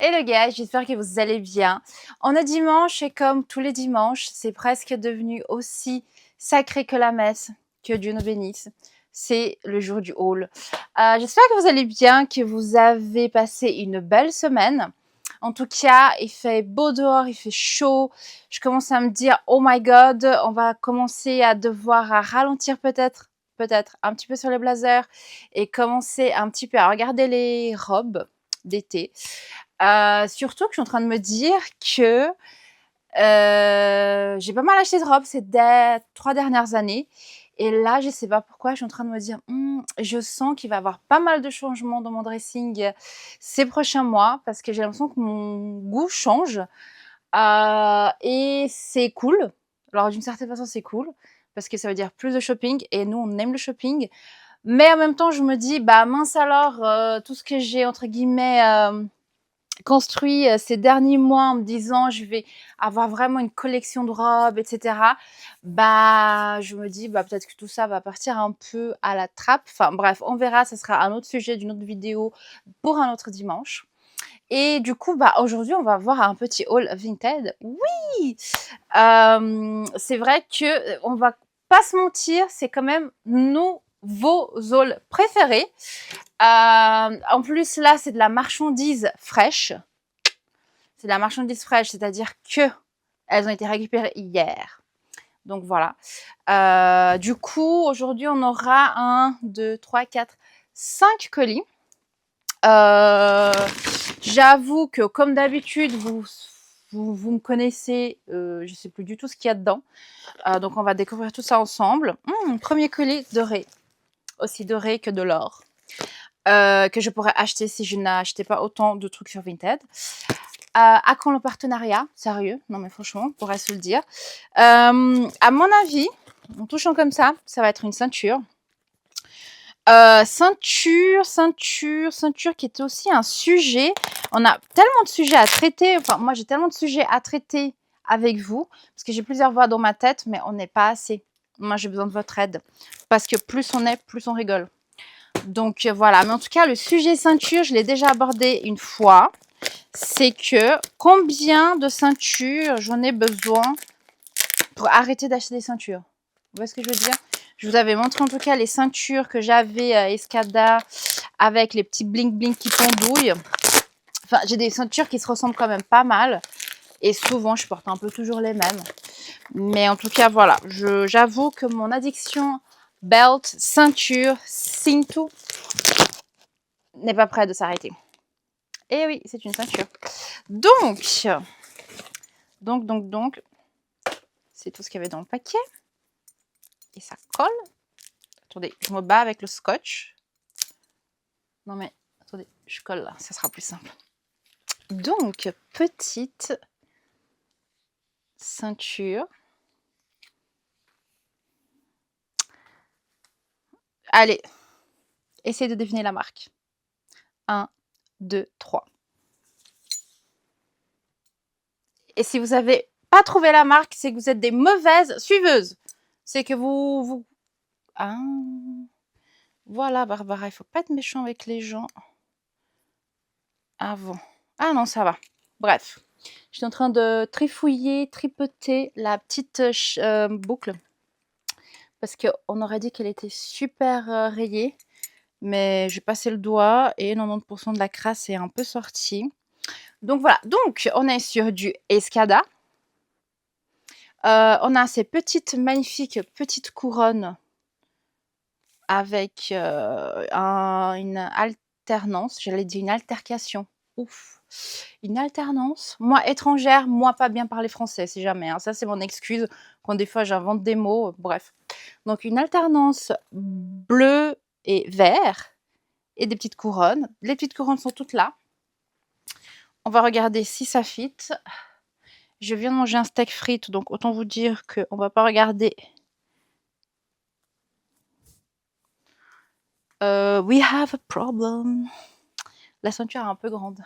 Hello guys, j'espère que vous allez bien. On est dimanche et comme tous les dimanches, c'est presque devenu aussi sacré que la messe, que Dieu nous bénisse. C'est le jour du haul. J'espère que vous allez bien, que vous avez passé une belle semaine. En tout cas, il fait beau dehors, il fait chaud. Je commence à me dire, oh my god, on va commencer à devoir ralentir peut-être un petit peu sur les blazers et commencer un petit peu à regarder les robes d'été. Surtout que je suis en train de me dire que j'ai pas mal acheté de robes ces 3 dernières années. Et là, je sais pas pourquoi, je suis en train de me dire, je sens qu'il va y avoir pas mal de changements dans mon dressing ces prochains mois parce que j'ai l'impression que mon goût change. Et c'est cool. Alors, d'une certaine façon, c'est cool parce que ça veut dire plus de shopping et nous, on aime le shopping. Mais en même temps, je me dis, bah mince alors, tout ce que j'ai, entre guillemets, construit ces derniers mois en me disant je vais avoir vraiment une collection de robes, etc. Bah, je me dis bah peut-être que tout ça va partir un peu à la trappe. Enfin bref, on verra, ça sera un autre sujet d'une autre vidéo pour un autre dimanche. Et du coup, bah aujourd'hui, on va voir un petit haul Vinted. Oui, c'est vrai que on va pas se mentir, c'est quand même nos hauls préférés. En plus, là, c'est de la marchandise fraîche. C'est de la marchandise fraîche, c'est-à-dire que elles ont été récupérées hier. Donc voilà. Du coup, aujourd'hui, on aura 1, 2, 3, 4, 5 colis. J'avoue que, comme d'habitude, vous me connaissez, je ne sais plus du tout ce qu'il y a dedans. Donc, on va découvrir tout ça ensemble. Premier colis doré. Aussi doré que de l'or. Que je pourrais acheter si je n'achetais pas autant de trucs sur Vinted. À quand le partenariat? Sérieux? Non mais franchement, on pourrait se le dire. À mon avis, en touchant comme ça va être une ceinture. Ceinture qui était aussi un sujet. On a tellement de sujets à traiter. Enfin, moi, j'ai tellement de sujets à traiter avec vous parce que j'ai plusieurs voix dans ma tête, mais on n'est pas assez. Moi, j'ai besoin de votre aide parce que plus on est, plus on rigole. Donc voilà, mais en tout cas, le sujet ceinture, je l'ai déjà abordé une fois. C'est que combien de ceintures j'en ai besoin pour arrêter d'acheter des ceintures. Vous voyez ce que je veux dire? Je vous avais montré en tout cas les ceintures que j'avais à Escada avec les petits bling bling qui pendouillent. Enfin, j'ai des ceintures qui se ressemblent quand même pas mal. Et souvent, je porte un peu toujours les mêmes. Mais en tout cas, voilà. J'avoue que mon addiction belt, ceinture, cinto n'est pas prête de s'arrêter. Et oui, c'est une ceinture. Donc, c'est tout ce qu'il y avait dans le paquet. Et ça colle. Attendez, je me bats avec le scotch. Non mais, attendez, je colle là, ça sera plus simple. Donc, petite ceinture. Allez, essayez de deviner la marque. 1, 2, 3. Et si vous n'avez pas trouvé la marque, c'est que vous êtes des mauvaises suiveuses. C'est que vous... Ah, voilà, Barbara, il ne faut pas être méchant avec les gens avant. Ah non, ça va. Bref, je suis en train de trifouiller, tripoter la petite boucle. Parce qu'on aurait dit qu'elle était super rayée. Mais j'ai passé le doigt et 90% de la crasse est un peu sortie. Donc voilà, donc on est sur du Escada. On a ces magnifiques petites couronnes avec une alternance, j'allais dire une altercation. Ouf, une alternance. Moi, étrangère, moi, pas bien parler français, si jamais. Hein. Ça, c'est mon excuse quand des fois j'invente des mots. Bref. Donc, une alternance bleu et vert et des petites couronnes. Les petites couronnes sont toutes là. On va regarder si ça fit. Je viens de manger un steak frites, donc autant vous dire qu'on va pas regarder. We have a problem. La ceinture est un peu grande.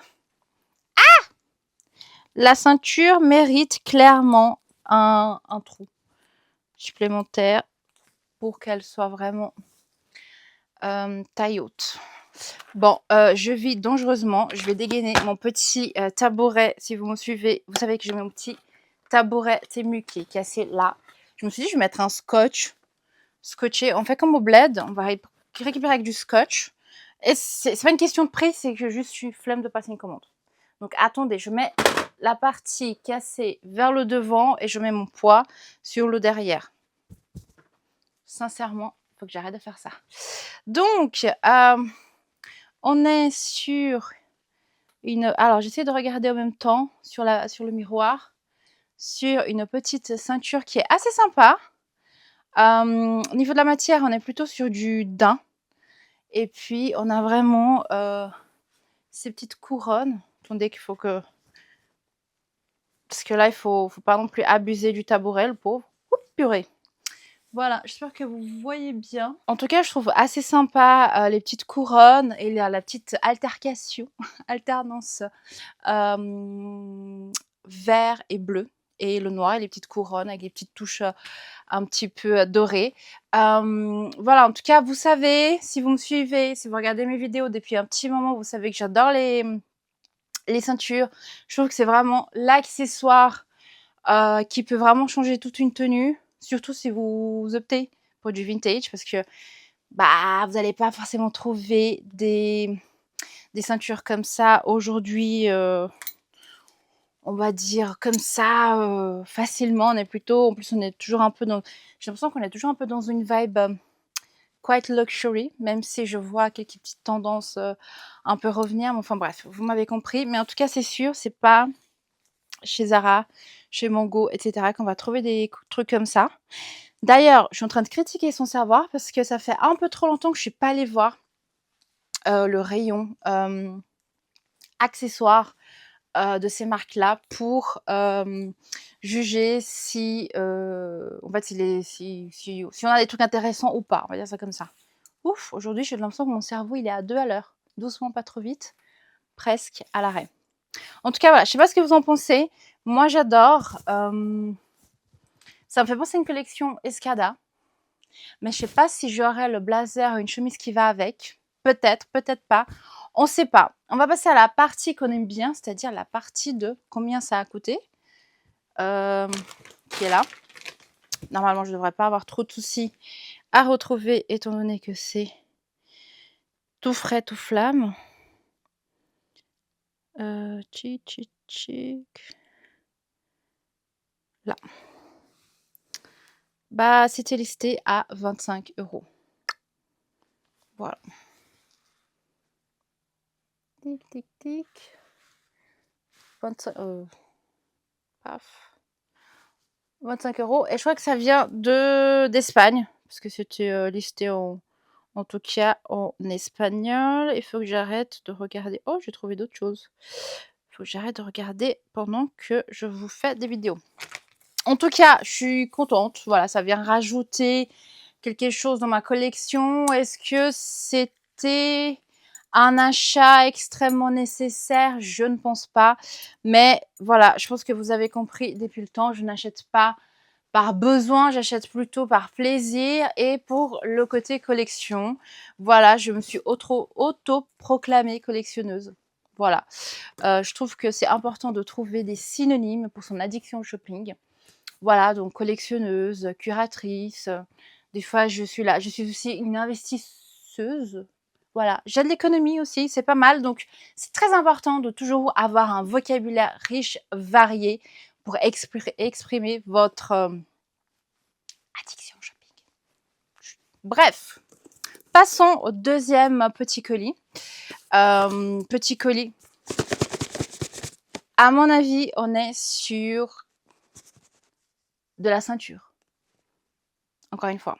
Ah! La ceinture mérite clairement un trou supplémentaire pour qu'elle soit vraiment taille haute. Bon, je vis dangereusement. Je vais dégainer mon petit tabouret. Si vous me suivez, vous savez que j'ai mon petit tabouret Temu qui est cassé là. Je me suis dit, je vais mettre un scotch. Scotché. On fait comme au bled. On va récupérer avec du scotch. Et c'est pas une question de prix, c'est que juste je suis flemme de passer une commande. Donc attendez, je mets la partie cassée vers le devant et je mets mon poids sur le derrière. Sincèrement, il faut que j'arrête de faire ça. Donc, on est sur une... Alors, j'essaie de regarder en même temps sur le miroir, sur une petite ceinture qui est assez sympa. Au niveau de la matière, on est plutôt sur du daim. Et puis, on a vraiment ces petites couronnes. Attendez qu'il faut que... Parce que là, il faut pas non plus abuser du tabouret, le pauvre. Oups, purée. Voilà, j'espère que vous voyez bien. En tout cas, je trouve assez sympa les petites couronnes et la petite alternance vert et bleu. Et le noir et les petites couronnes avec les petites touches un petit peu dorées. Voilà, en tout cas, vous savez, si vous me suivez, si vous regardez mes vidéos depuis un petit moment, vous savez que j'adore les ceintures. Je trouve que c'est vraiment l'accessoire qui peut vraiment changer toute une tenue. Surtout si vous optez pour du vintage parce que bah, vous n'allez pas forcément trouver des ceintures comme ça aujourd'hui, on va dire comme ça, facilement. On est plutôt, en plus on est toujours un peu dans, j'ai l'impression qu'on est toujours un peu dans une vibe quite luxury, même si je vois quelques petites tendances un peu revenir. Mais enfin bref, vous m'avez compris. Mais en tout cas, c'est sûr, c'est pas chez Zara, chez Mango, etc. qu'on va trouver des trucs comme ça. D'ailleurs, je suis en train de critiquer sans savoir parce que ça fait un peu trop longtemps que je suis pas allée voir le rayon accessoires de ces marques-là pour juger si, en fait, si on a des trucs intéressants ou pas. On va dire ça comme ça. Ouf, aujourd'hui, j'ai l'impression que mon cerveau, il est à 2 à l'heure. Doucement, pas trop vite. Presque à l'arrêt. En tout cas, voilà, je sais pas ce que vous en pensez. Moi, j'adore. Ça me fait penser à une collection Escada. Mais je sais pas si j'aurai le blazer ou une chemise qui va avec. Peut-être, peut-être pas. On sait pas. On va passer à la partie qu'on aime bien, c'est-à-dire la partie de combien ça a coûté. Qui est là. Normalement, je ne devrais pas avoir trop de soucis à retrouver, étant donné que c'est tout frais, tout flamme. Là. Bah, c'était listé à 25 €. Voilà. Tic, tic, tic. 25, paf. 25 €. Et je crois que ça vient d'Espagne, parce que c'était listé en tout cas en espagnol. Il faut que j'arrête de regarder. Oh, j'ai trouvé d'autres choses. Il faut que j'arrête de regarder pendant que je vous fais des vidéos. En tout cas, je suis contente. Voilà, ça vient rajouter quelque chose dans ma collection. Est-ce que c'était un achat extrêmement nécessaire? Je ne pense pas. Mais voilà, je pense que vous avez compris depuis le temps. Je n'achète pas par besoin, j'achète plutôt par plaisir et pour le côté collection. Voilà, je me suis auto-proclamée collectionneuse. Voilà, je trouve que c'est important de trouver des synonymes pour son addiction au shopping. Voilà, donc collectionneuse, curatrice. Des fois, je suis là. Je suis aussi une investisseuse. Voilà, j'aide l'économie aussi, c'est pas mal. Donc, c'est très important de toujours avoir un vocabulaire riche, varié pour exprimer votre addiction au shopping. Bref, passons au deuxième petit colis. Petit colis. À mon avis, on est sur de la ceinture. Encore une fois.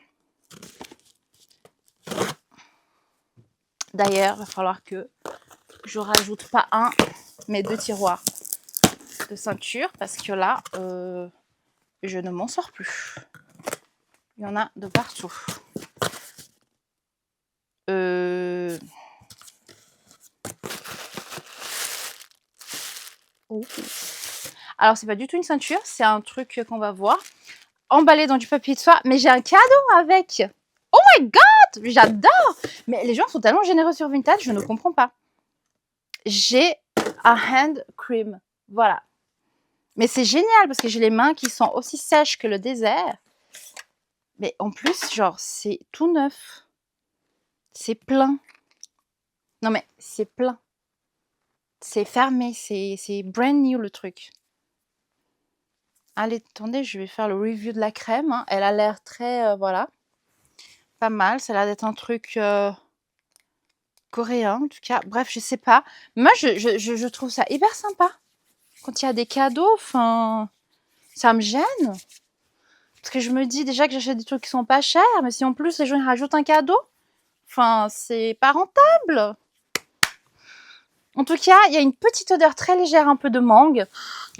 D'ailleurs, il va falloir que je rajoute pas un, mais 2 tiroirs de ceinture parce que là, je ne m'en sors plus. Il y en a de partout. Oh. Alors, c'est pas du tout une ceinture, c'est un truc qu'on va voir. Emballé dans du papier de soie, mais j'ai un cadeau avec. Oh my god, j'adore. Mais les gens sont tellement généreux sur Vinted, je ne comprends pas. J'ai un hand cream. Voilà. Mais c'est génial parce que j'ai les mains qui sont aussi sèches que le désert. Mais en plus, genre, c'est tout neuf. C'est plein. Non, mais c'est plein. C'est fermé. C'est brand new le truc. Allez, attendez, je vais faire le review de la crème. Hein. Elle a l'air très, voilà, pas mal. Ça a l'air d'être un truc coréen, en tout cas. Bref, je sais pas. Moi, je trouve ça hyper sympa. Quand il y a des cadeaux, enfin, ça me gêne. Parce que je me dis déjà que j'achète des trucs qui sont pas chers, mais si en plus les gens ils rajoutent un cadeau, enfin, c'est pas rentable. En tout cas, il y a une petite odeur très légère, un peu de mangue.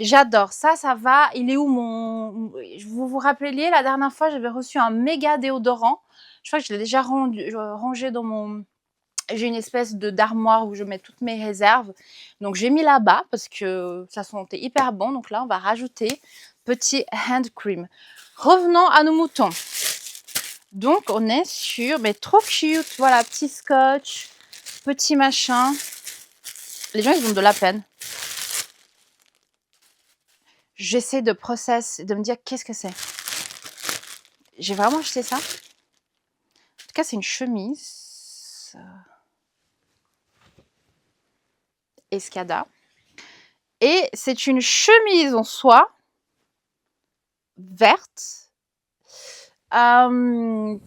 J'adore ça, ça va. Il est où mon... Vous vous rappeliez, la dernière fois, j'avais reçu un méga déodorant. Je crois que je l'ai déjà rangé dans mon... J'ai une espèce d'armoire où je mets toutes mes réserves. Donc, j'ai mis là-bas parce que ça sentait hyper bon. Donc là, on va rajouter petit hand cream. Revenons à nos moutons. Donc, on est sur... Mais trop cute. Voilà, petit scotch, petit machin. Les gens, ils ont de la peine. J'essaie de process, de me dire qu'est-ce que c'est. J'ai vraiment acheté ça. En tout cas, c'est une chemise. Escada. Et c'est une chemise en soie verte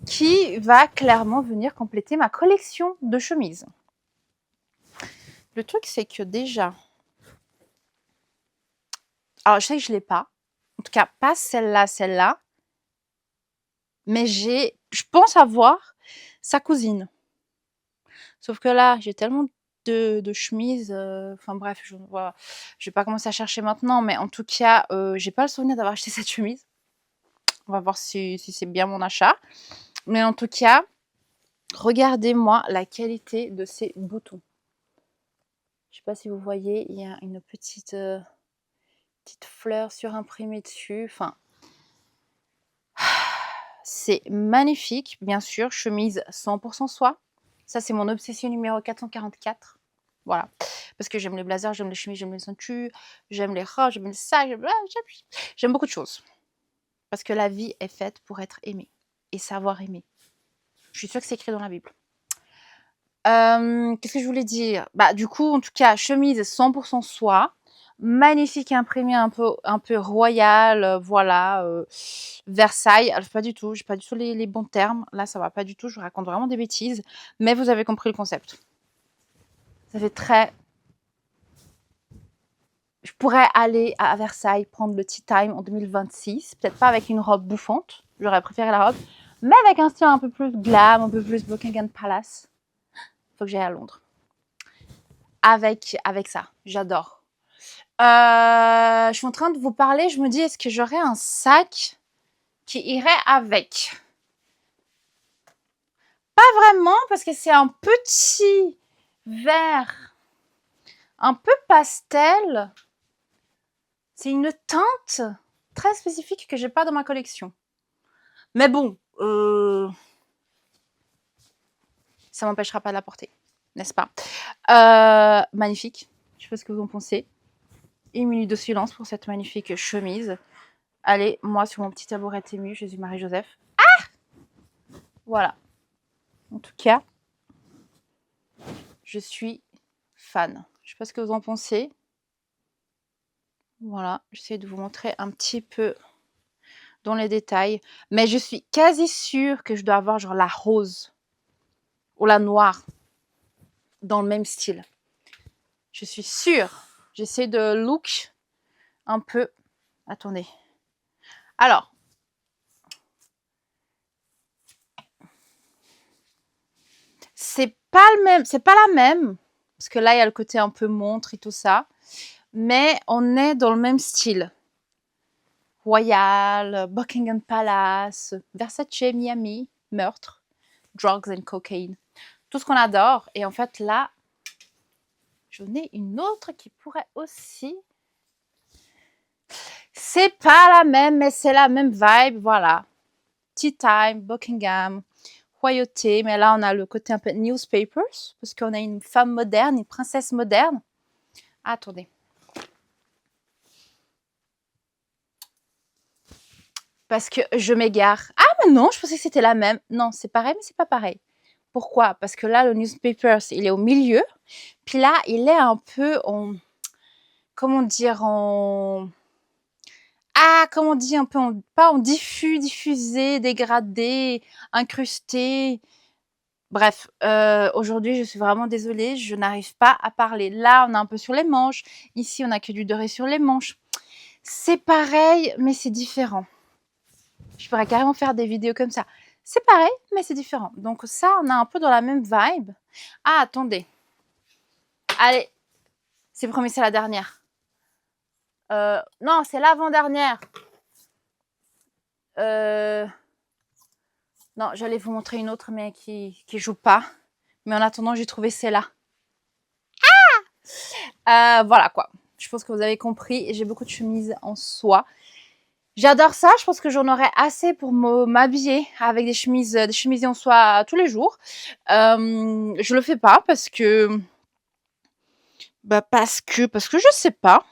qui va clairement venir compléter ma collection de chemises. Le truc, c'est que déjà... Alors, je sais que je ne l'ai pas. En tout cas, pas celle-là. Mais je pense avoir sa cousine. Sauf que là, j'ai tellement de chemises. Enfin bref, je vais pas commencer à chercher maintenant. Mais en tout cas, j'ai pas le souvenir d'avoir acheté cette chemise. On va voir si c'est bien mon achat. Mais en tout cas, regardez-moi la qualité de ces boutons. Je sais pas si vous voyez, il y a une petite fleur surimprimée dessus. Enfin, c'est magnifique, bien sûr. Chemise 100% soie. Ça, c'est mon obsession numéro 444. Voilà. Parce que j'aime les blazers, j'aime les chemises, j'aime les ceintures, j'aime les robes, j'aime les sacs, j'aime beaucoup de choses. Parce que la vie est faite pour être aimée et savoir aimer. Je suis sûre que c'est écrit dans la Bible. Qu'est-ce que je voulais dire? Bah, du coup, en tout cas, chemise 100% soie. Magnifique imprimé un peu royal, voilà, Versailles. Alors, pas du tout, j'ai pas du tout les bons termes. Là, ça va pas du tout, je raconte vraiment des bêtises. Mais vous avez compris le concept. Ça fait très... Je pourrais aller à Versailles prendre le tea time en 2026. Peut-être pas avec une robe bouffante. J'aurais préféré la robe. Mais avec un style un peu plus glam, un peu plus Buckingham Palace. Faut que j'aille à Londres. Avec ça, j'adore. Je suis en train de vous parler, je me dis, est-ce que j'aurais un sac qui irait avec? Pas vraiment, parce que c'est un petit vert un peu pastel. C'est une teinte très spécifique que j'ai pas dans ma collection. Mais bon, ça m'empêchera pas de la porter, n'est-ce pas? Magnifique. Je sais pas ce que vous en pensez. Une minute de silence pour cette magnifique chemise. Allez, moi sur mon petit tabouret ému, Jésus-Marie-Joseph. Ah! Voilà. En tout cas, je suis fan. Je sais pas ce que vous en pensez. Voilà, j'essaie de vous montrer un petit peu dans les détails. Mais je suis quasi sûre que je dois avoir genre la rose ou la noire dans le même style. Je suis sûre. J'essaie de look un peu. Attendez. Alors. C'est pas le même, c'est pas la même. Parce que là, il y a le côté un peu montre et tout ça. Mais on est dans le même style. Royal, Buckingham Palace, Versace, Miami, meurtre, drugs and cocaine. Tout ce qu'on adore. Et en fait, là, j'en ai une autre qui pourrait aussi... C'est pas la même, mais c'est la même vibe, voilà. Tea time, Buckingham, royauté, mais là, on a le côté un peu newspapers, parce qu'on a une femme moderne, une princesse moderne. Ah, attendez. Parce que je m'égare. Ah, mais non, je pensais que c'était la même. Non, c'est pareil, mais c'est pas pareil. Pourquoi? Parce que là, le newspapers, il est au milieu. Puis là, il est un peu en... Comment dire? En... Ah, comment on dit un peu en... Pas en diffusé, dégradé, incrusté. Bref, aujourd'hui, je suis vraiment désolée, je n'arrive pas à parler. Là, on a un peu sur les manches. Ici, on a que du doré sur les manches. C'est pareil, mais c'est différent. Je pourrais carrément faire des vidéos comme ça. C'est pareil, mais c'est différent. Donc ça, on a un peu dans la même vibe. Ah, attendez. Allez, c'est promis, c'est la dernière. Non, c'est l'avant-dernière. Non, j'allais vous montrer une autre, mais qui joue pas. Mais en attendant, j'ai trouvé celle-là. Voilà quoi. Je pense que vous avez compris. J'ai beaucoup de chemises en soie. J'adore ça. Je pense que j'en aurai assez pour m'habiller avec des chemises en soie tous les jours. Je le fais pas parce que parce que je sais pas.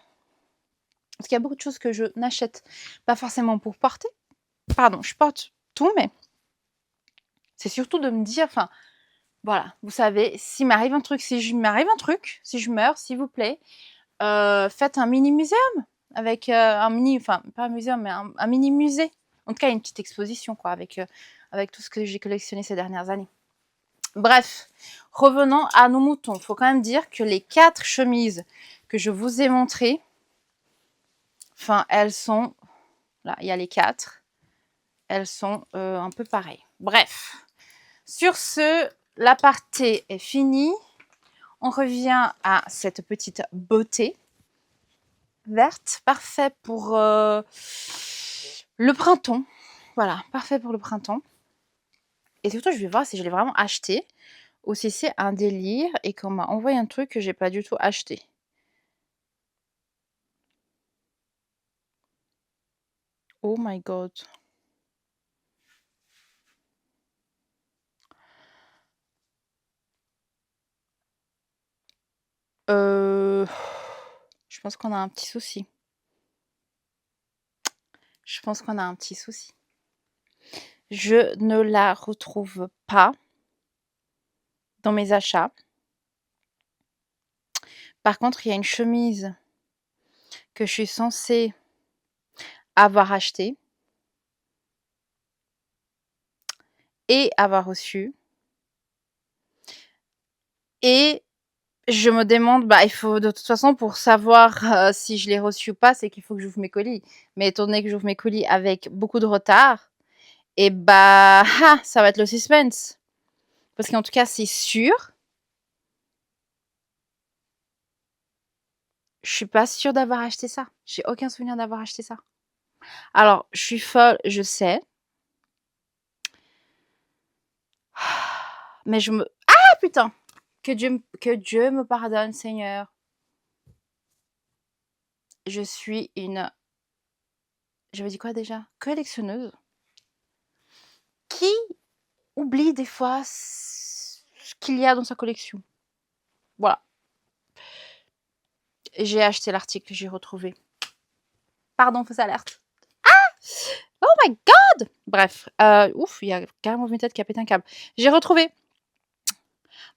Parce qu'il y a beaucoup de choses que je n'achète pas forcément pour porter. Pardon, je porte tout, mais c'est surtout de me dire, enfin, voilà, vous savez, si m'arrive un truc, si je meurs, s'il vous plaît, faites un mini muséum avec un mini, enfin pas un muséum, mais un mini musée. En tout cas, une petite exposition, quoi, avec tout ce que j'ai collectionné ces dernières années. Bref, revenons à nos moutons. Il faut quand même dire que les 4 chemises que je vous ai montrées, enfin, elles sont, là, il y a les 4, elles sont un peu pareilles. Bref, sur ce, l'aparté est fini. On revient à cette petite beauté verte, parfait pour le printemps. Voilà, parfait pour le printemps. Et surtout, je vais voir si je l'ai vraiment acheté ou si c'est un délire et qu'on m'a envoyé un truc que j'ai pas du tout acheté. Oh my god. Je pense qu'on a un petit souci. Je pense qu'on a un petit souci. Je ne la retrouve pas dans mes achats. Par contre, il y a une chemise que je suis censée avoir achetée et avoir reçue. Et je me demande, il faut de toute façon pour savoir si je l'ai reçue ou pas, c'est qu'il faut que j'ouvre mes colis. Mais étant donné que j'ouvre mes colis avec beaucoup de retard, et ça va être le suspense. Parce qu'en tout cas, c'est sûr. Je suis pas sûre d'avoir acheté ça. J'ai aucun souvenir d'avoir acheté ça. Alors, je suis folle, je sais. Mais je me... Ah putain! Que Dieu me pardonne, Seigneur. Je suis une... J'avais dit quoi déjà? Collectionneuse. Qui oublie des fois ce qu'il y a dans sa collection. Voilà. J'ai acheté l'article, j'ai retrouvé. Pardon, fausse alerte. Oh my god! Bref, ouf, il y a carrément une tête qui a pété un câble. J'ai retrouvé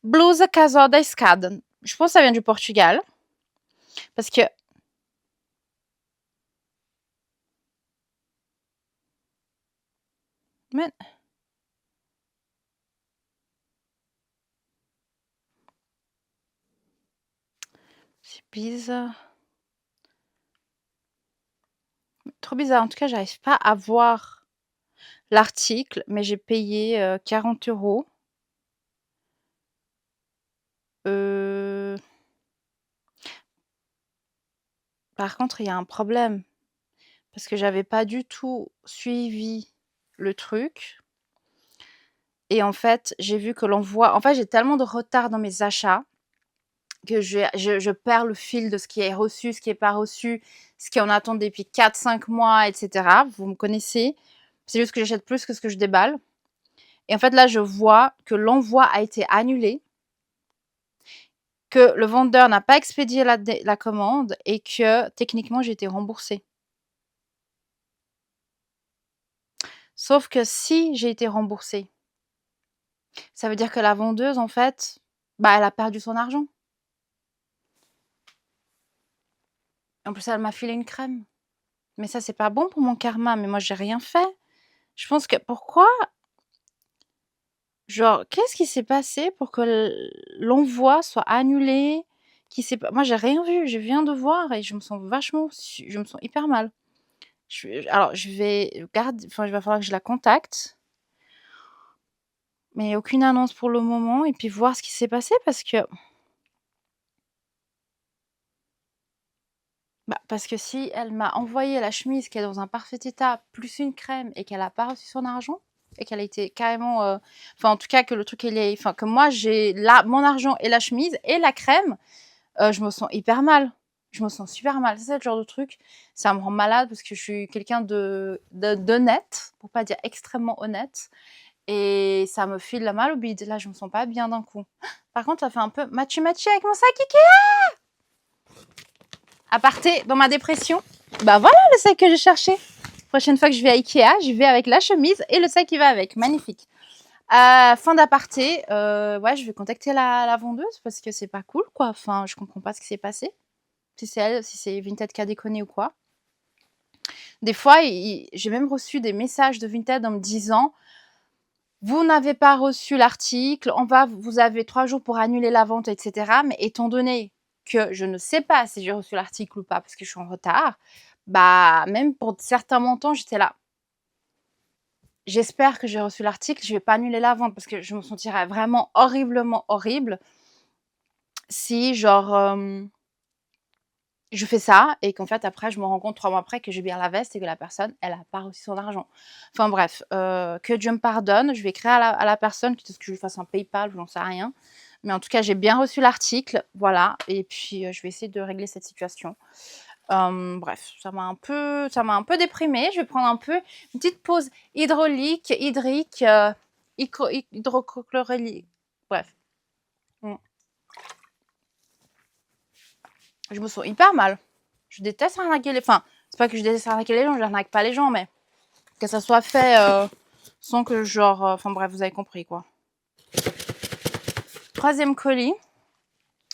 Blusa Casal da Escada. Je pense que ça vient du Portugal. Parce que... Mais... C'est bizarre. Trop bizarre. En tout cas, j'arrive pas à voir l'article, mais j'ai payé 40 €. Par contre, il y a un problème. Parce que j'avais pas du tout suivi le truc. Et en fait, j'ai vu que l'envoi... En fait, j'ai tellement de retard dans mes achats que je perds le fil de ce qui est reçu, ce qui est pas reçu, ce qui est en attente depuis 4-5 mois, etc. Vous me connaissez. C'est juste que j'achète plus que ce que je déballe. Et en fait, là, je vois que l'envoi a été annulé, que le vendeur n'a pas expédié la commande et que techniquement, j'ai été remboursée. Sauf que si j'ai été remboursée, ça veut dire que la vendeuse, en fait, bah, elle a perdu son argent. En plus, elle m'a filé une crème. Mais ça, c'est pas bon pour mon karma. Mais moi, j'ai rien fait. Je pense que pourquoi? Genre, qu'est-ce qui s'est passé pour que l'envoi soit annulé? Moi, j'ai rien vu. Je viens de voir et je me sens je me sens hyper mal. Alors, je vais garder, enfin, il va falloir que je la contacte. Mais aucune annonce pour le moment et puis voir ce qui s'est passé parce que si elle m'a envoyé la chemise qui est dans un parfait état, plus une crème et qu'elle a pas reçu son argent et qu'elle a été carrément, enfin, en tout cas, que le truc, enfin, que moi, j'ai là mon argent et la chemise et la crème, je me sens hyper mal. Je me sens super mal. C'est le genre de truc, ça me rend malade parce que je suis quelqu'un d'honnête, pour pas dire extrêmement honnête, et ça me file la mal au bide. Là, je me sens pas bien d'un coup. Par contre, ça fait un peu matchy-matchy avec mon sac Ikea! Aparté dans ma dépression, bah voilà le sac que j'ai cherché. Prochaine fois que je vais à Ikea, je vais avec la chemise et le sac qui va avec. Magnifique. Fin d'aparté, ouais, je vais contacter la vendeuse parce que c'est pas cool, quoi. Enfin, je comprends pas ce qui s'est passé. Si c'est elle, si c'est Vinted qui a déconné ou quoi. Des fois, j'ai même reçu des messages de Vinted en me disant: vous n'avez pas reçu l'article, vous avez 3 jours pour annuler la vente, etc. Mais étant donné que je ne sais pas si j'ai reçu l'article ou pas parce que je suis en retard, bah, même pour certains montants, j'étais là. J'espère que j'ai reçu l'article, je vais pas annuler la vente parce que je me sentirais vraiment horriblement horrible si, genre, je fais ça et qu'en fait, après, je me rends compte 3 mois après que j'ai bien la veste et que la personne, elle a pas reçu son argent. Enfin bref, que Dieu me pardonne. Je vais écrire à la personne, quitte à ce que je lui fasse un PayPal ou j'en sais rien. Mais en tout cas, j'ai bien reçu l'article, voilà, et puis, je vais essayer de régler cette situation. Bref, ça m'a un peu déprimée. Je vais prendre un peu une petite pause hydrique, hydrochlorelique, bref. Je me sens hyper mal. Je déteste arnaquer les... Enfin, c'est pas que je déteste arnaquer les gens, je n'arnaque pas les gens, mais que ça soit fait sans que genre... Enfin bref, vous avez compris, quoi. Troisième colis.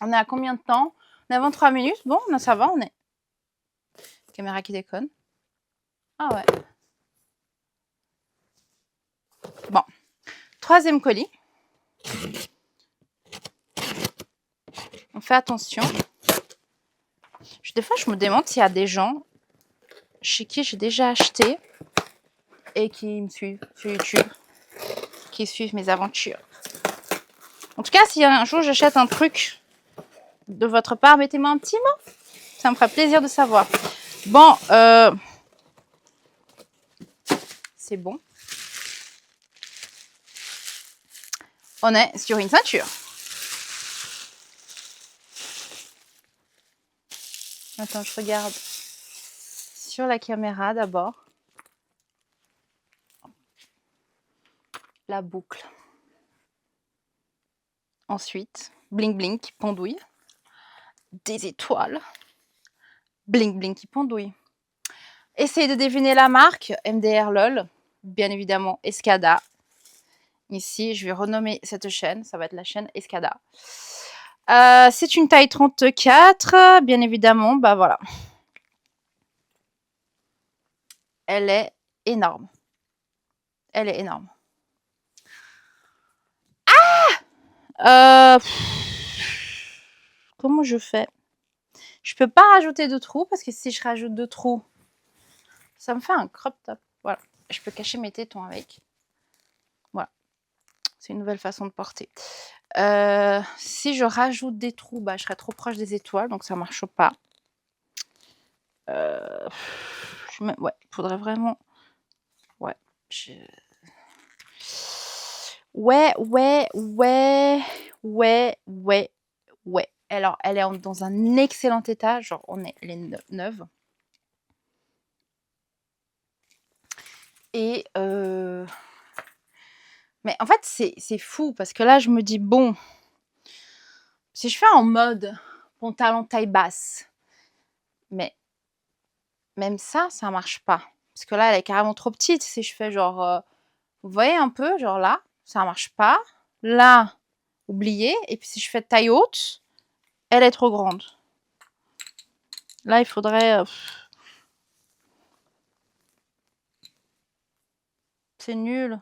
On est à combien de temps? On est à 23 minutes. Bon, là, ça va, on est... Caméra qui déconne. Ah ouais. Bon. Troisième colis. On fait attention. Des fois, je me demande s'il y a des gens chez qui j'ai déjà acheté et qui me suivent sur YouTube, qui suivent mes aventures. En tout cas, si un jour j'achète un truc de votre part, mettez-moi un petit mot. Ça me ferait plaisir de savoir. Bon, c'est bon. On est sur une ceinture. Attends, je regarde sur la caméra d'abord. La boucle. Ensuite, bling bling qui pendouille. Des étoiles. Bling bling qui pendouille. Essayez de deviner la marque. MDR LOL. Bien évidemment, Escada. Ici, je vais renommer cette chaîne. Ça va être la chaîne Escada. C'est une taille 34. Bien évidemment, bah voilà. Elle est énorme. Elle est énorme. Ah comment je fais? Je peux pas rajouter de trous parce que si je rajoute de trous, ça me fait un crop top. Voilà. Je peux cacher mes tétons avec. Voilà. C'est une nouvelle façon de porter. Si je rajoute des trous, bah, je serais trop proche des étoiles, donc ça marche pas. Ouais, faudrait vraiment... Ouais. Ouais. Alors, elle est dans un excellent état. Genre, elle est neuve. Et Mais en fait, c'est fou parce que là, je me dis: «Bon, si je fais en mode pantalon taille basse», mais même ça marche pas. Parce que là, elle est carrément trop petite. Si je fais genre, vous voyez un peu? Genre là, ça marche pas. Là, oubliez. Et puis si je fais taille haute, elle est trop grande. Là, il faudrait... c'est nul.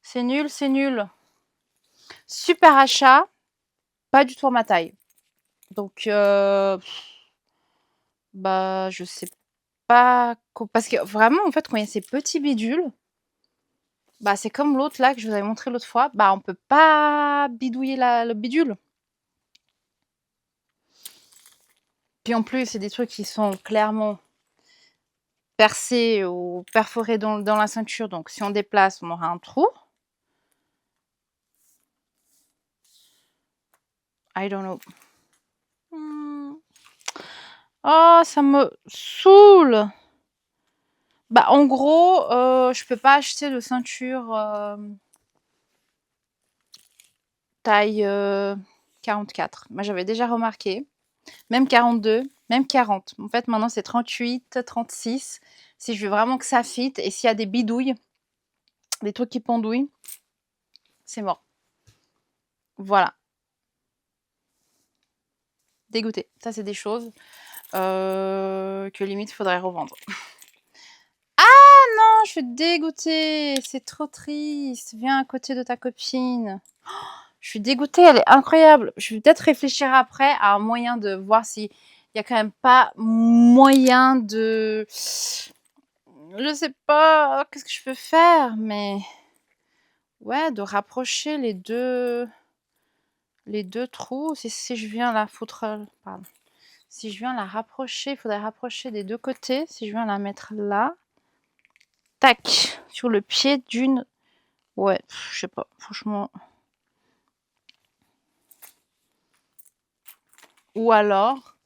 C'est nul, c'est nul. Super achat, pas du tout à ma taille. Donc, bah, je sais pas... Parce que vraiment, en fait, quand il y a ces petits bidules, bah, c'est comme l'autre là que je vous avais montré l'autre fois. Bah, on peut pas bidouiller le bidule. Puis en plus, c'est des trucs qui sont clairement percés ou perforés dans la ceinture. Donc, si on déplace, on aura un trou. I don't know. Oh, ça me saoule. Bah, en gros, je peux pas acheter de ceinture taille 44. Moi, j'avais déjà remarqué. Même 42, même 40. En fait, maintenant, c'est 38, 36. Si je veux vraiment que ça fit et s'il y a des bidouilles, des trucs qui pendouillent, c'est mort. Voilà. Dégoûté. Ça, c'est des choses que limite, il faudrait revendre. Ah non, je suis dégoûtée. C'est trop triste. Viens à côté de ta copine. Je suis dégoûtée, elle est incroyable. Je vais peut-être réfléchir après à un moyen de voir s'il y a quand même pas moyen de... Je sais pas, qu'est-ce que je peux faire, mais... Ouais, de rapprocher les deux trous. Si je viens la foutre... Pardon. Si je viens la rapprocher, il faudrait rapprocher des deux côtés. Si je viens la mettre là... Tac, sur le pied d'une... Ouais, je sais pas, franchement... Ou alors,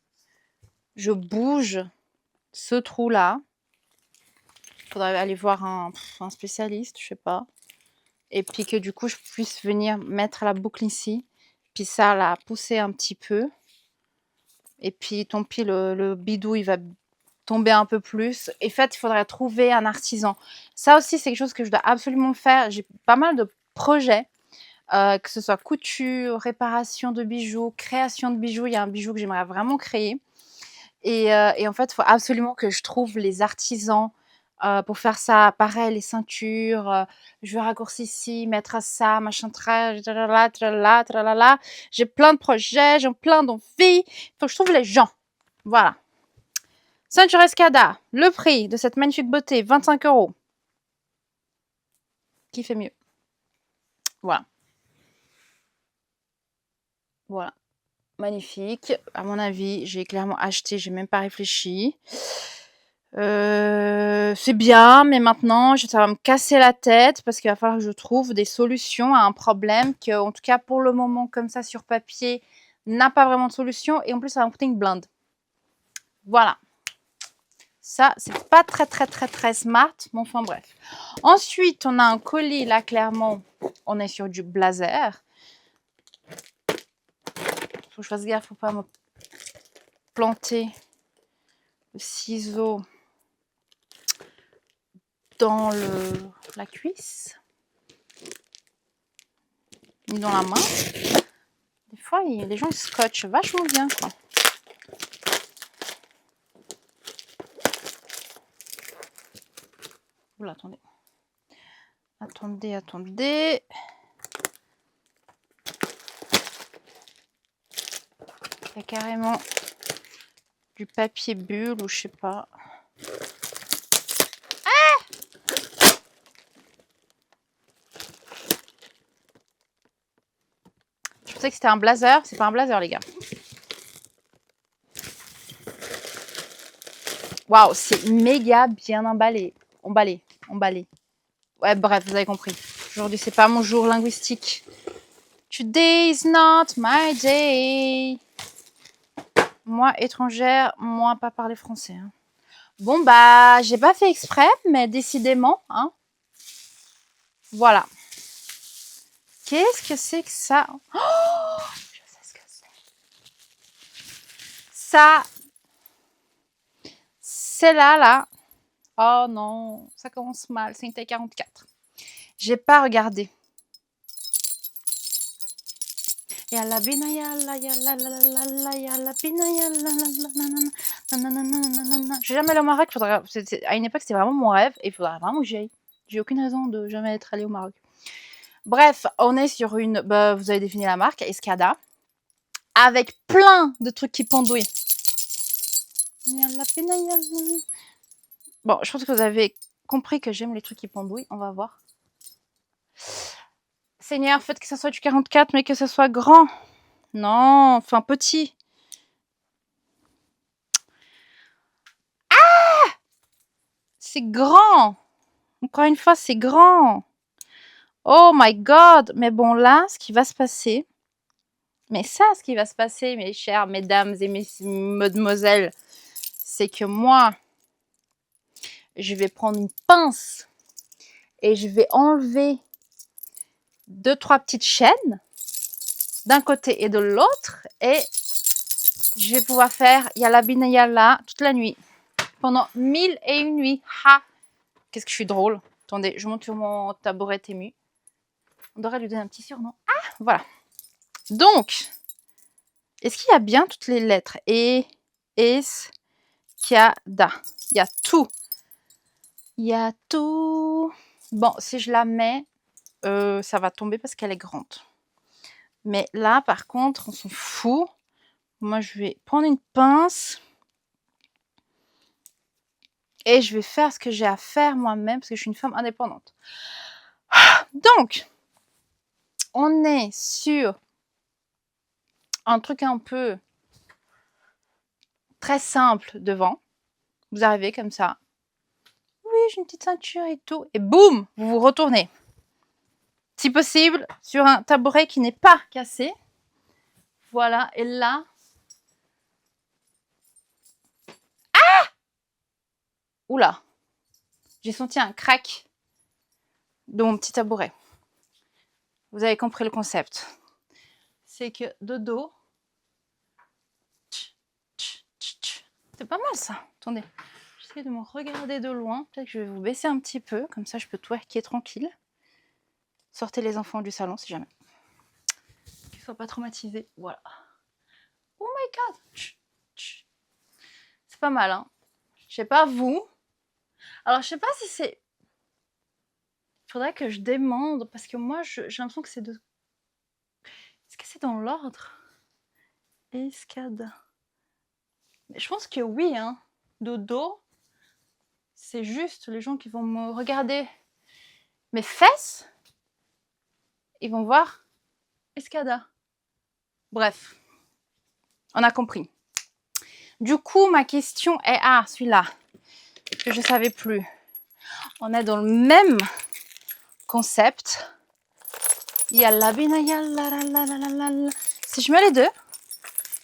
je bouge ce trou-là. Il faudrait aller voir un spécialiste, je sais pas. Et puis que du coup, je puisse venir mettre la boucle ici. Puis ça, la pousser un petit peu. Et puis, tant pis, le bidou, il va tomber un peu plus. Et en fait, il faudrait trouver un artisan. Ça aussi, c'est quelque chose que je dois absolument faire. J'ai pas mal de projets. Que ce soit couture, réparation de bijoux, création de bijoux. Il y a un bijou que j'aimerais vraiment créer. Et en fait, il faut absolument que je trouve les artisans pour faire ça. Pareil, les ceintures, je vais raccourcir ici, mettre à ça, machin, tralala, tralala, tralala. J'ai plein de projets, j'ai plein d'envies. Il faut que je trouve les gens. Voilà. Ceinture Escada, le prix de cette magnifique beauté, 25 €. Qui fait mieux? Voilà. Voilà. Magnifique. À mon avis, j'ai clairement acheté, j'ai même pas réfléchi. C'est bien, mais maintenant, ça va me casser la tête parce qu'il va falloir que je trouve des solutions à un problème que, en tout cas, pour le moment, comme ça, sur papier, n'a pas vraiment de solution. Et en plus, ça va me coûter une blinde. Voilà. Ça, c'est pas très smart, mais enfin bref. Ensuite, on a un colis, là, clairement, on est sur du blazer. Faut que je fasse gaffe, faut pas me planter le ciseau dans la cuisse, ni dans la main. Des fois, les gens ils scotchent vachement bien, quoi. Oula, attendez. Attendez. Il y a carrément du papier bulle ou je sais pas. Ah! Je pensais que c'était un blazer. C'est pas un blazer, les gars. Waouh, c'est méga bien emballé. Emballé. Ouais, bref, vous avez compris. Aujourd'hui, c'est pas mon jour linguistique. Today is not my day. Moi, étrangère, moi, pas parler français. Hein. Bon, bah, j'ai pas fait exprès, mais décidément, hein. Voilà. Qu'est-ce que c'est que ça? Oh, je sais ce que c'est. Ça, c'est là. Oh non, ça commence mal. C'est une taille 44. J'ai pas regardé. Yalla bina yalla yalla la la la yalla bina yalla la. Je vais jamais aller au Maroc. À une époque, c'était vraiment mon rêve et il faudrait vraiment que j'y aille. J'ai aucune raison de jamais être allée au Maroc. Bref, on est sur une. Bah, vous avez défini la marque, Escada, avec plein de trucs qui pendouillent. Bon, je pense que vous avez compris que j'aime les trucs qui pendouillent. On va voir. Seigneur, faites que ça soit du 44, mais que ce soit grand. Non, enfin petit. Ah! C'est grand. Encore une fois, c'est grand. Oh my god. Mais bon, là, ce qui va se passer... Mais ça, ce qui va se passer, mes chères mesdames et mesdemoiselles, c'est que moi, je vais prendre une pince et je vais enlever 2-3 petites chaînes d'un côté et de l'autre et je vais pouvoir faire Yalla bina yalla toute la nuit pendant 1001 nuits. Ha! Qu'est-ce que je suis drôle. Attendez, je monte sur mon tabouret ému. On devrait lui donner un petit surnom. Ah! Voilà. Donc, est-ce qu'il y a bien toutes les lettres? Escada. Il y a tout. Il y a tout. Bon, si je la mets, ça va tomber parce qu'elle est grande. Mais là, par contre, on s'en fout. Moi, je vais prendre une pince et je vais faire ce que j'ai à faire moi-même parce que je suis une femme indépendante. Donc, on est sur un truc un peu très simple devant. Vous arrivez comme ça. Oui, j'ai une petite ceinture et tout. Et boum, vous vous retournez. Si possible, sur un tabouret qui n'est pas cassé. Voilà, et là... Ah! Oula! J'ai senti un crack de mon petit tabouret. Vous avez compris le concept. C'est que de dos... C'est pas mal ça. Attendez. J'essaie de me regarder de loin. Peut-être que je vais vous baisser un petit peu. Comme ça, je peux twerker tranquille. Sortez les enfants du salon si jamais. Qu'ils ne soient pas traumatisés. Voilà. Oh my god. C'est pas mal, hein. Je sais pas vous. Alors, je sais pas si c'est... Il faudrait que je demande. Parce que moi, j'ai l'impression que c'est de... Est-ce que c'est dans l'ordre? Escada. Mais je pense que oui, hein. De dos. C'est juste les gens qui vont me regarder mes fesses. Ils vont voir Escada. Bref, on a compris. Du coup, ma question est... Ah, celui-là, que je ne savais plus. On est dans le même concept. Yalla bina yalla la la la la la. Si je mets les deux,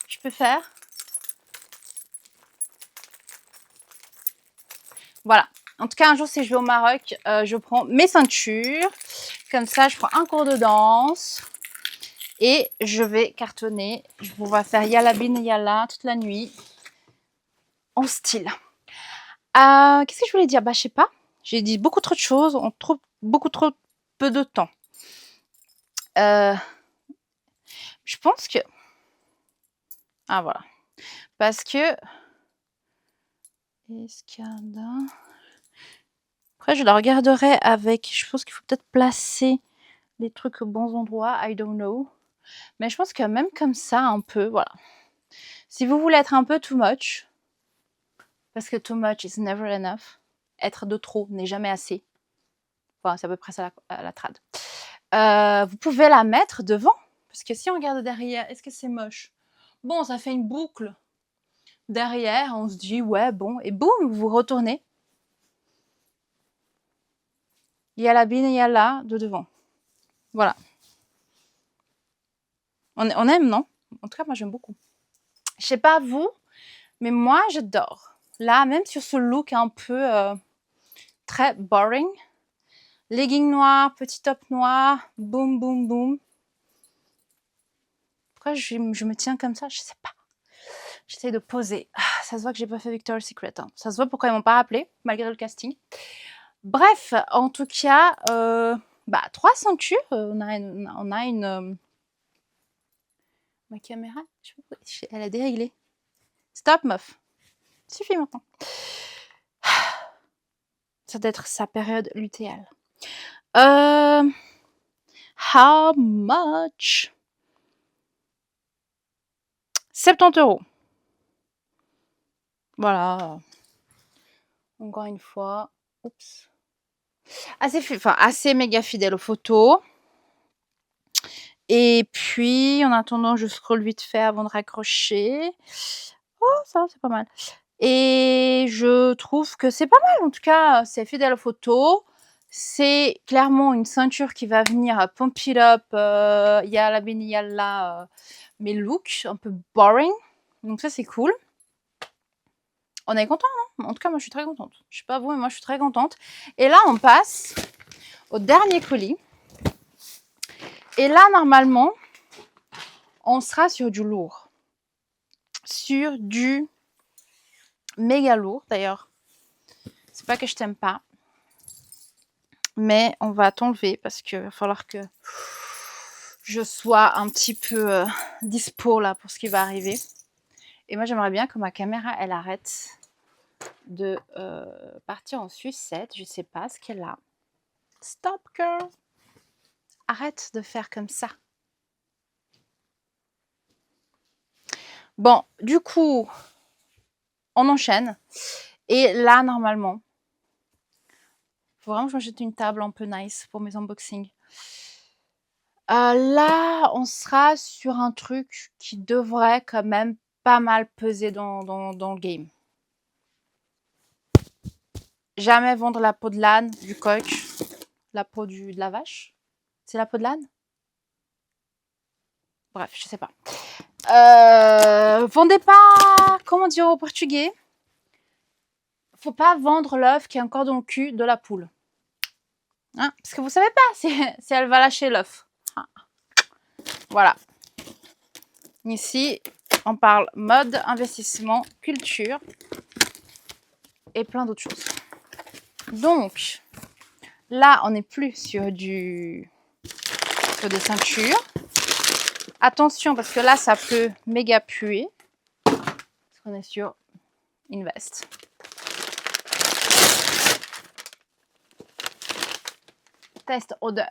je peux faire... Voilà. En tout cas, un jour, si je vais au Maroc, je prends mes ceintures. Comme ça, je prends un cours de danse. Et je vais cartonner. Je vais pouvoir faire Yalla bina yalla toute la nuit. En style. Qu'est-ce que je voulais dire? Bah, je sais pas. J'ai dit beaucoup trop de choses en beaucoup trop peu de temps. Je pense que... Ah, voilà. Parce que... Escada... Après, je la regarderai avec... Je pense qu'il faut peut-être placer les trucs aux bons endroits. I don't know. Mais je pense que même comme ça, un peu, voilà. Si vous voulez être un peu too much, parce que too much is never enough, être de trop n'est jamais assez. Enfin, c'est à peu près ça la trad. Vous pouvez la mettre devant. Parce que si on regarde derrière, est-ce que c'est moche? Bon, ça fait une boucle. Derrière, on se dit, ouais, bon. Et boum, vous vous retournez. Il y a la bine et il y a là, de devant. Voilà. On aime, non? En tout cas, moi, j'aime beaucoup. Je sais pas vous, mais moi, j'adore. Là, même sur ce look un peu très boring, Leggings noirs, petit top noir, boum, boum, boum. Pourquoi je me tiens comme ça? Je sais pas. J'essaie de poser. Ça se voit que j'ai pas fait Victoria's Secret. Hein. Ça se voit pourquoi ils m'ont pas rappelé, malgré le casting. Bref, en tout cas, 3 ceintures. On a une ma caméra, elle a déréglé. Stop, meuf. Suffit maintenant. Ça doit être sa période lutéale. How much? 70 €. Voilà. Encore une fois. Oups. Assez méga fidèle aux photos. Et puis, en attendant, je scrolle vite fait avant de raccrocher. Oh, ça va, c'est pas mal. Et je trouve que c'est pas mal. En tout cas, c'est fidèle aux photos. C'est clairement une ceinture qui va venir pump it up. Yalla bini yalla. Mes looks un peu boring. Donc ça, c'est cool. On est content, non? En tout cas, moi, je suis très contente. Je sais pas vous, mais moi, je suis très contente. Et là, on passe au dernier colis. Et là, normalement, on sera sur du lourd. Sur du méga lourd, d'ailleurs. C'est pas que je t'aime pas. Mais on va t'enlever parce qu'il va falloir que je sois un petit peu dispo là pour ce qui va arriver. Et moi, j'aimerais bien que ma caméra, elle arrête de partir en sucette. Je sais pas ce qu'elle a. Stop, girl. Arrête de faire comme ça. Bon, du coup, on enchaîne. Et là, normalement, faut vraiment que je m'achète une table un peu nice pour mes unboxings. Là, on sera sur un truc qui devrait quand même pas mal peser dans le game. Jamais vendre la peau de l'âne, du coq, la peau de la vache. C'est la peau de l'âne? Bref, je sais pas. Vendez pas, comment dire au portugais? Faut pas vendre l'œuf qui est encore dans le cul de la poule. Hein? Parce que vous savez pas si elle va lâcher l'œuf. Ah. Voilà. Ici, on parle mode, investissement, culture et plein d'autres choses. Donc, là, on n'est plus sur des ceintures. Attention, parce que là, ça peut méga puer. Parce qu'on est sur Invest. Test odeur.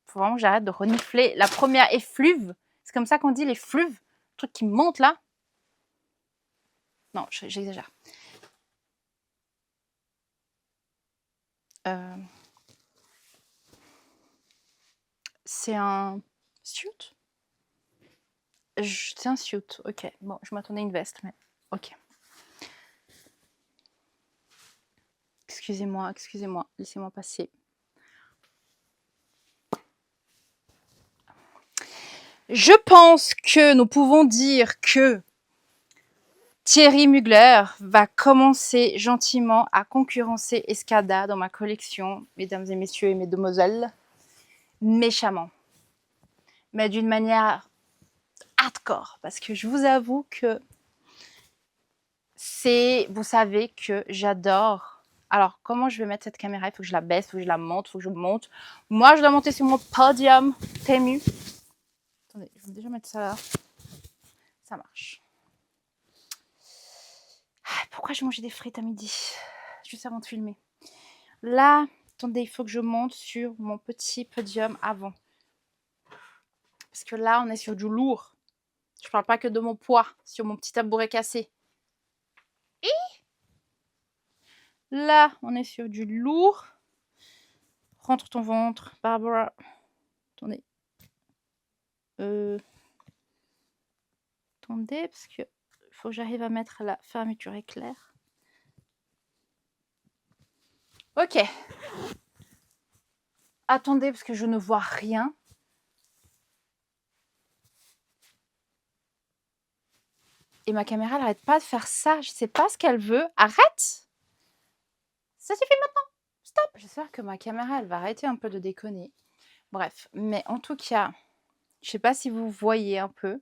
Faut vraiment que j'arrête de renifler la première effluve. C'est comme ça qu'on dit les fluves. Le truc qui monte là. Non, j'exagère. C'est un suit. C'est un suit, ok. Bon, je m'attendais à une veste, mais ok. Excusez-moi, laissez-moi passer. Je pense que nous pouvons dire que Thierry Mugler va commencer gentiment à concurrencer Escada dans ma collection, mesdames et messieurs et mesdemoiselles, méchamment. Mais d'une manière hardcore, parce que je vous avoue que vous savez que j'adore. Alors, comment je vais mettre cette caméra? Il faut que je la baisse, il faut que je la monte, il faut que je monte. Moi, je dois monter sur mon podium Temu. Attendez, je vais déjà mettre ça là. Ça marche. Pourquoi je mangeais des frites à midi? Juste avant de filmer. Là, attendez, il faut que je monte sur mon petit podium avant. Parce que là, on est sur du lourd. Je parle pas que de mon poids sur mon petit tabouret cassé. Et là, on est sur du lourd. Rentre ton ventre, Barbara. Attendez. Attendez, parce que faut que j'arrive à mettre la fermeture éclair. Ok. Attendez, parce que je ne vois rien. Et ma caméra, elle n'arrête pas de faire ça. Je ne sais pas ce qu'elle veut. Arrête! Ça suffit maintenant! Stop! J'espère que ma caméra, elle va arrêter un peu de déconner. Bref, mais en tout cas, je sais pas si vous voyez un peu,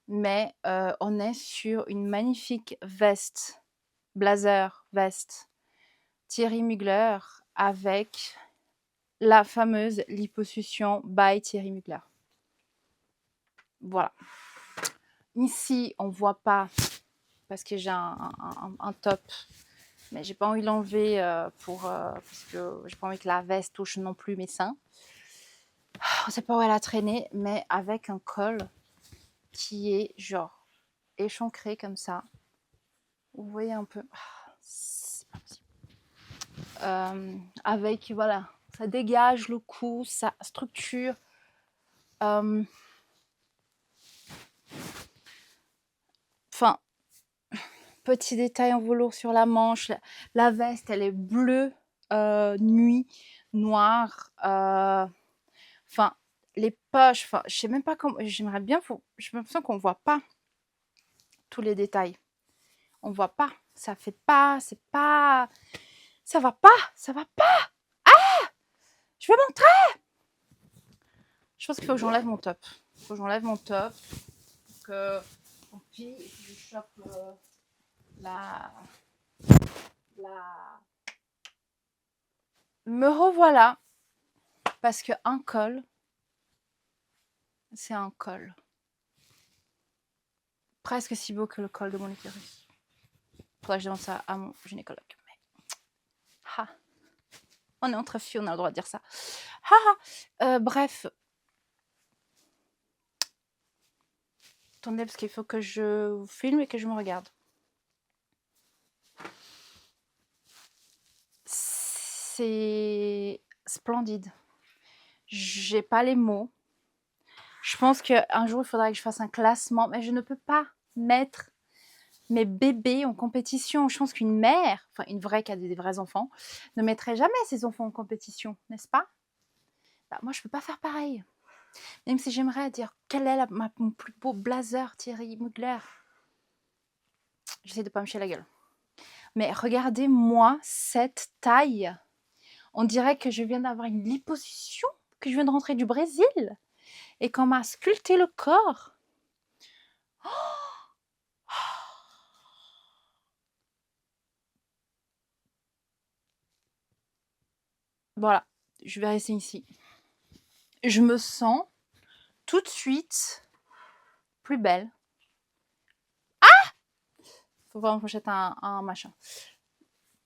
mais on est sur une magnifique veste, blazer, veste, Thierry Mugler avec la fameuse liposuction by Thierry Mugler. Voilà. Ici, on voit pas parce que j'ai un top, mais j'ai pas envie de l'enlever parce que j'ai pas envie que la veste touche non plus mes seins. On sait pas où elle a traîné, mais avec un col qui est genre échancré comme ça. Vous voyez un peu, c'est pas possible. Avec voilà, ça dégage le cou, ça structure. Enfin, petit détail en velours sur la manche. La veste, elle est bleue nuit, noire. Enfin, les poches. Enfin, je sais même pas comment. J'aimerais bien. J'ai l'impression qu'on voit pas tous les détails. On voit pas. Ça fait pas. C'est pas. Ça va pas. Ça va pas. Ah! Je vais montrer. Je pense qu'il faut que j'enlève mon top. Il faut que j'enlève mon top. Que tant pis, je chope Me revoilà. Parce que un col, c'est un col. Presque si beau que le col de mon utérus. Faudrait que je demande ça à mon gynécologue. Mais... Ha. On est entre filles, on a le droit de dire ça. Bref. Attendez, parce qu'il faut que je vous filme et que je me regarde. C'est splendide. J'ai pas les mots. Je pense qu'un jour, il faudra que je fasse un classement, mais je ne peux pas mettre mes bébés en compétition. Je pense qu'une mère, enfin une vraie qui a des vrais enfants, ne mettrait jamais ses enfants en compétition, n'est-ce pas? Bah, moi, je peux pas faire pareil. Même si j'aimerais dire quel est mon plus beau blazer, Thierry Mugler. J'essaie de pas me chier la gueule. Mais regardez-moi cette taille. On dirait que je viens d'avoir une liposuction, que je viens de rentrer du Brésil et qu'on m'a sculpté le corps. Voilà, je vais rester ici. Je me sens tout de suite plus belle. Faut vraiment que j'achète un machin.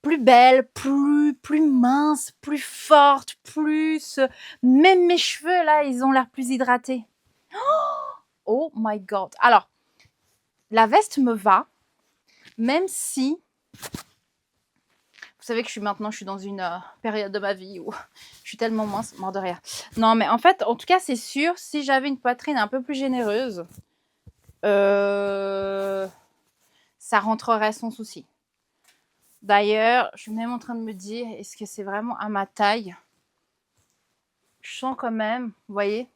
Plus belle, plus mince, plus forte, plus... Même mes cheveux, là, ils ont l'air plus hydratés. Oh my God. Alors, la veste me va, même si... Vous savez que je suis dans une période de ma vie où je suis tellement mince, mort de rire. Non, mais en fait, en tout cas, c'est sûr, si j'avais une poitrine un peu plus généreuse, ça rentrerait sans souci. D'ailleurs, je suis même en train de me dire, est-ce que c'est vraiment à ma taille? Je sens quand même, vous voyez?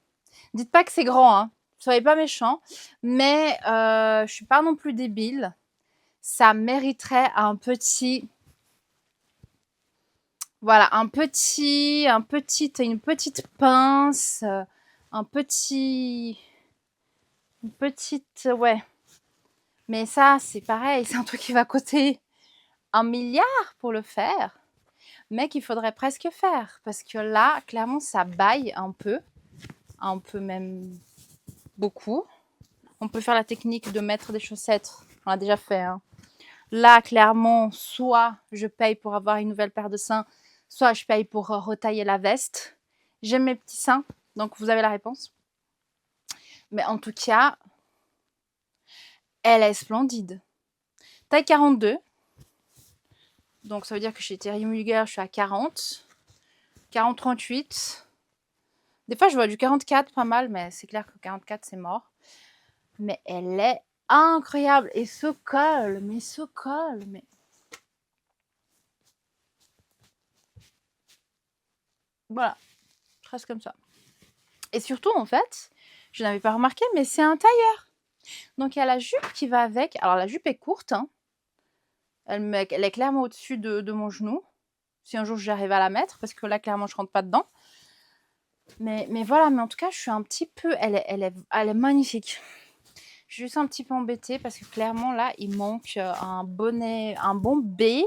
Dites pas que c'est grand, hein. Soyez pas méchants. Mais je suis pas non plus débile. Ça mériterait un petit... Voilà, une petite pince, une petite, ouais. Mais ça, c'est pareil, c'est un truc qui va coûter 1 milliard pour le faire, mais qu'il faudrait presque faire, parce que là, clairement, ça baille un peu même beaucoup. On peut faire la technique de mettre des chaussettes, on l'a déjà fait, hein. Là, clairement, soit je paye pour avoir une nouvelle paire de seins, soit je paye pour retailler la veste. J'aime mes petits seins, donc vous avez la réponse. Mais en tout cas, elle est splendide. Taille 42. Donc ça veut dire que chez Thierry Mugler, je suis à 40. 40-38. Des fois, je vois du 44, pas mal, mais c'est clair que 44, c'est mort. Mais elle est incroyable. Et ce col, mais... Voilà, je reste comme ça. Et surtout, en fait, je n'avais pas remarqué, mais c'est un tailleur. Donc, il y a la jupe qui va avec. Alors, la jupe est courte, hein. Elle est clairement au-dessus de mon genou. si un jour j'arrive à la mettre, parce que là, clairement, je rentre pas dedans. Mais voilà, mais en tout cas, je suis un petit peu... Elle est magnifique. Je suis juste un petit peu embêtée parce que clairement, là, il manque un bonnet, un bon B,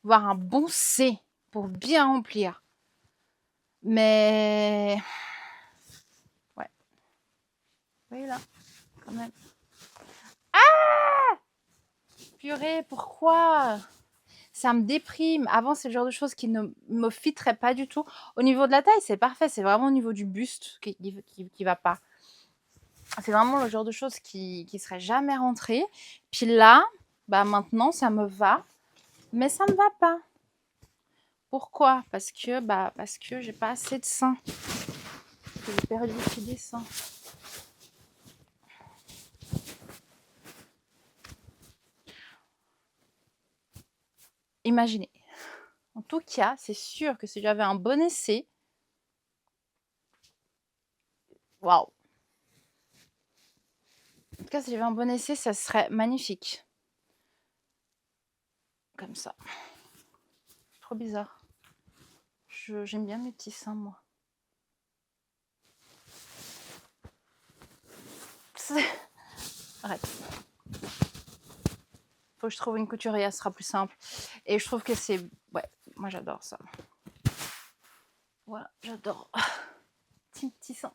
voire un bon C pour bien remplir. Mais... Ouais. Oui, là, quand même. Purée, pourquoi? Ça me déprime. Avant, c'est le genre de choses qui ne me fitterait pas du tout. Au niveau de la taille, c'est parfait. C'est vraiment au niveau du buste qui va pas. C'est vraiment le genre de choses qui serait jamais rentré. Puis là, bah maintenant, ça me va. Mais ça me va pas. Pourquoi? Parce que j'ai pas assez de seins. Que j'ai perdu aussi des seins. Imaginez. En tout cas, c'est sûr que si j'avais un bon essai, waouh. En tout cas, si j'avais un bon essai, ça serait magnifique. Comme ça. Trop bizarre. J'aime bien mes petits seins, moi. Arrête. Faut que je trouve une couturière, ce sera plus simple. Et je trouve que c'est... Ouais, moi j'adore ça. Voilà, j'adore. Petit sein.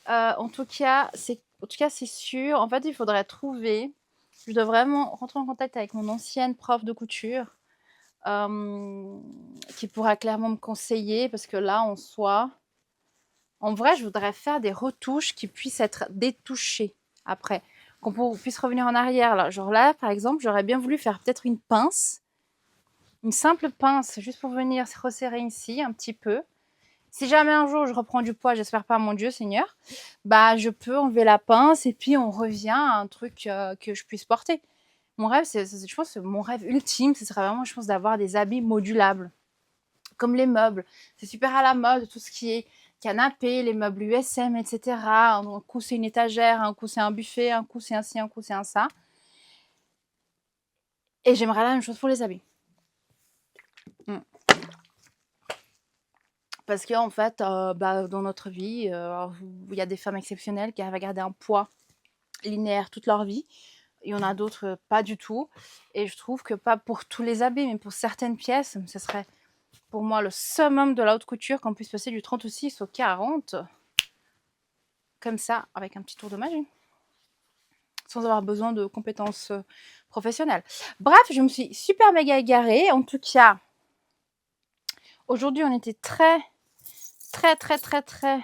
En tout cas, c'est sûr. En fait, il faudrait trouver... Je dois vraiment rentrer en contact avec mon ancienne prof de couture qui pourra clairement me conseiller parce que là, en soi... En vrai, je voudrais faire des retouches qui puissent être détouchées après. Qu'on puisse revenir en arrière. Là. Genre là, par exemple, j'aurais bien voulu faire peut-être une pince. Une simple pince, juste pour venir se resserrer ici un petit peu. Si jamais un jour je reprends du poids, j'espère pas, mon Dieu Seigneur, bah je peux enlever la pince et puis on revient à un truc que je puisse porter. Mon rêve, je pense, mon rêve ultime, ce serait vraiment, je pense, d'avoir des habits modulables, comme les meubles. C'est super à la mode, tout ce qui est canapé, les meubles USM, etc. Un coup c'est une étagère, un coup c'est un buffet, un coup c'est un ci, un coup c'est un ça. Et j'aimerais la même chose pour les habits. Parce qu'en fait, dans notre vie, il y a des femmes exceptionnelles qui arrivent à garder un poids linéaire toute leur vie. Il y en a d'autres, pas du tout. Et je trouve que pas pour tous les habits, mais pour certaines pièces, ce serait pour moi le summum de la haute couture qu'on puisse passer du 36 au 40. Comme ça, avec un petit tour de magie. Sans avoir besoin de compétences professionnelles. Bref, je me suis super méga égarée. En tout cas, aujourd'hui, on était très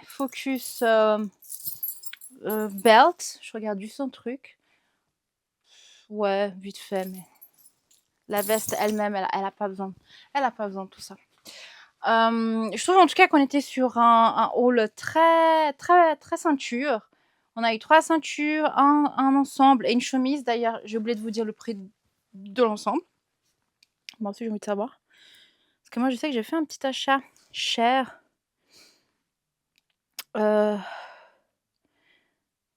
focus belt. Je regarde juste son truc. Ouais, vite fait, mais la veste elle-même, elle a pas besoin. Elle a pas besoin de tout ça. Je trouve en tout cas qu'on était sur un haul très ceinture. On a eu 3 ceintures, un ensemble et une chemise. D'ailleurs, j'ai oublié de vous dire le prix de l'ensemble. Moi aussi, j'ai envie de savoir. Parce que moi, je sais que j'ai fait un petit achat cher.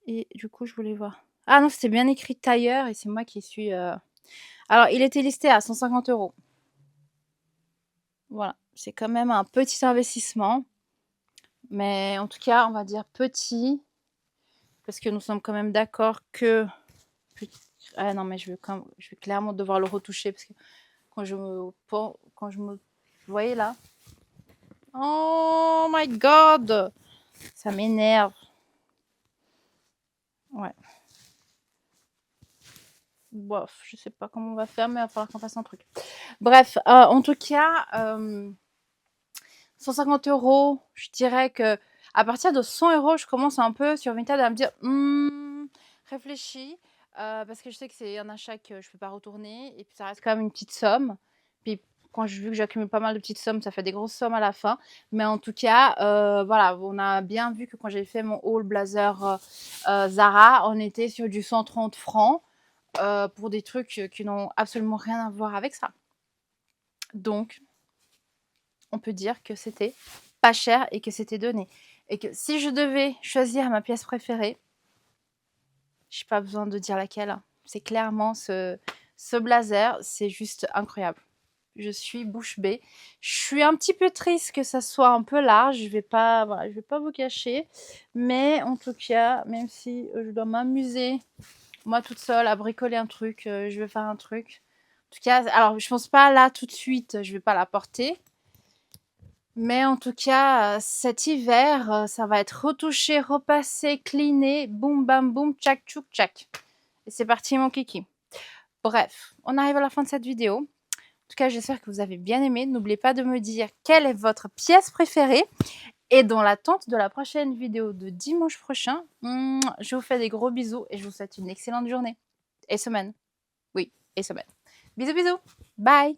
Et du coup, je voulais voir. Ah non, c'était bien écrit tailleur et c'est moi qui suis... Alors, il était listé à 150 €. Voilà, c'est quand même un petit investissement. Mais en tout cas, on va dire petit. Parce que nous sommes quand même d'accord que... Ah non, mais je vais clairement devoir le retoucher. Parce que quand je me... Vous voyez là? Oh my god! Ça m'énerve. Ouais. Bof, je sais pas comment on va faire, mais il va falloir qu'on fasse un truc. Bref, en tout cas, 150 €, je dirais que à partir de 100 €, je commence un peu sur Vinted à me dire réfléchis, parce que je sais que c'est un achat que je peux pas retourner et puis ça reste quand même une petite somme. Puis quand j'ai vu que j'accumule pas mal de petites sommes, ça fait des grosses sommes à la fin. Mais en tout cas, voilà, on a bien vu que quand j'ai fait mon haul blazer Zara, on était sur du 130 francs pour des trucs qui n'ont absolument rien à voir avec ça. Donc, on peut dire que c'était pas cher et que c'était donné. Et que si je devais choisir ma pièce préférée, j'ai pas besoin de dire laquelle. C'est clairement ce blazer, c'est juste incroyable. je suis bouche bée. Je suis un petit peu triste que ça soit un peu large, je vais pas voilà, je vais pas vous cacher, mais en tout cas, même si, je dois m'amuser, moi toute seule, à bricoler un truc, je vais faire un truc. En tout cas, alors je pense pas là tout de suite, je vais pas la porter. Mais en tout cas, cet hiver, ça va être retouché, repassé, cleané, boum bam boum, tchac tchouk tchac. Et c'est parti mon kiki. Bref, on arrive à la fin de cette vidéo. En tout cas, j'espère que vous avez bien aimé. N'oubliez pas de me dire quelle est votre pièce préférée. Et dans l'attente de la prochaine vidéo de dimanche prochain, je vous fais des gros bisous et je vous souhaite une excellente journée. Et semaine. Oui, et semaine. Bisous bisous. Bye.